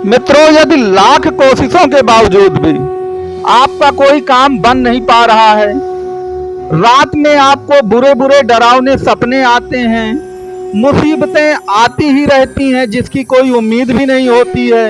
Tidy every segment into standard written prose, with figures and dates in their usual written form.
मित्रों, यदि लाख कोशिशों के बावजूद भी आपका कोई काम बन नहीं पा रहा है, रात में आपको बुरे बुरे डरावने सपने आते हैं, मुसीबतें आती ही रहती हैं जिसकी कोई उम्मीद भी नहीं होती है,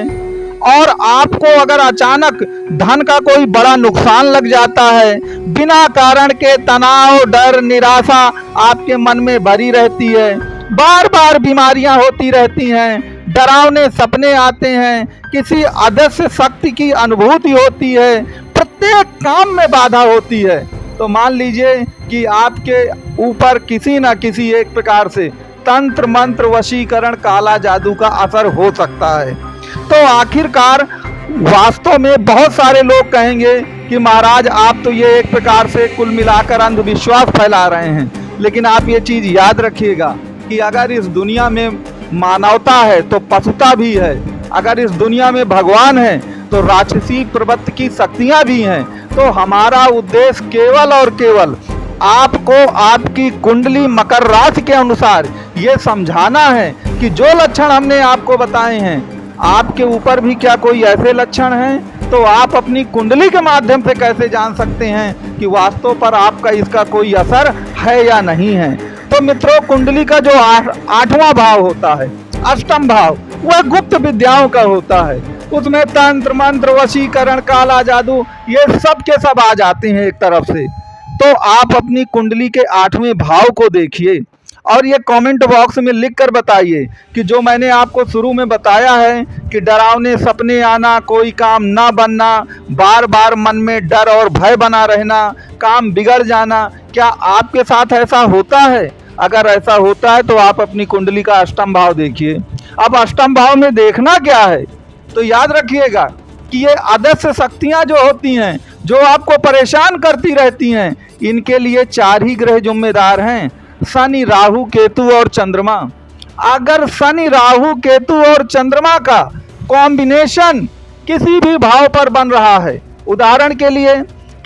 और आपको अगर अचानक धन का कोई बड़ा नुकसान लग जाता है, बिना कारण के तनाव, डर, निराशा आपके मन में भरी रहती है, बार बार बीमारियां होती रहती हैं, डरावने सपने आते हैं, किसी अदृश्य शक्ति की अनुभूति होती है, प्रत्येक काम में बाधा होती है, तो मान लीजिए कि आपके ऊपर किसी न किसी एक प्रकार से तंत्र मंत्र, वशीकरण, काला जादू का असर हो सकता है। तो आखिरकार वास्तव में बहुत सारे लोग कहेंगे कि महाराज आप तो ये एक प्रकार से कुल मिलाकर अंधविश्वास फैला रहे हैं, लेकिन आप ये चीज़ याद रखिएगा कि अगर इस दुनिया में मानवता है तो पशुता भी है, अगर इस दुनिया में भगवान है तो राक्षसी प्रवृत्ति की शक्तियाँ भी हैं। तो हमारा उद्देश्य केवल और केवल आपको आपकी कुंडली मकर राशि के अनुसार ये समझाना है कि जो लक्षण हमने आपको बताए हैं, आपके ऊपर भी क्या कोई ऐसे लक्षण हैं, तो आप अपनी कुंडली के माध्यम से कैसे जान सकते हैं कि वास्तव पर आपका इसका कोई असर है या नहीं है। तो मित्रों, कुंडली का जो आठवां भाव होता है, अष्टम भाव, वह गुप्त विद्याओं का होता है। उसमें तंत्र मंत्र, वशीकरण, काला जादू, ये सब के सब आ जाते हैं एक तरफ से। तो आप अपनी कुंडली के आठवें भाव को देखिए और ये कमेंट बॉक्स में लिख कर बताइए कि जो मैंने आपको शुरू में बताया है कि डरावने सपने आना, कोई काम ना बनना, बार बार मन में डर और भय बना रहना, काम बिगड़ जाना, क्या आपके साथ ऐसा होता है? अगर ऐसा होता है तो आप अपनी कुंडली का अष्टम भाव देखिए। अब अष्टम भाव में देखना क्या है, तो याद रखिएगा कि ये अदृश्य शक्तियाँ जो होती हैं, जो आपको परेशान करती रहती हैं, इनके लिए 4 ही ग्रह जिम्मेदार हैं, शनि, राहु, केतु और चंद्रमा। अगर शनि, राहु, केतु और चंद्रमा का कॉम्बिनेशन किसी भी भाव पर बन रहा है, उदाहरण के लिए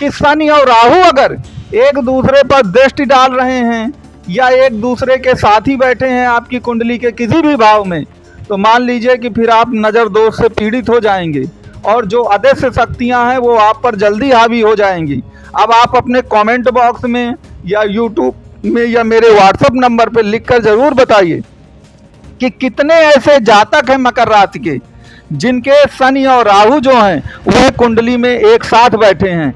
कि शनि और राहु अगर एक दूसरे पर दृष्टि डाल रहे हैं या एक दूसरे के साथ ही बैठे हैं आपकी कुंडली के किसी भी भाव में, तो मान लीजिए कि फिर आप नज़र दोष से पीड़ित हो जाएंगे और जो अदृश्य शक्तियां हैं वो आप पर जल्दी हावी हो जाएंगी। अब आप अपने कमेंट बॉक्स में या यूट्यूब में या मेरे व्हाट्सएप नंबर पर लिखकर ज़रूर बताइए कि कितने ऐसे जातक हैं मकर राशि के जिनके शनि और राहु जो हैं वह कुंडली में एक साथ बैठे हैं।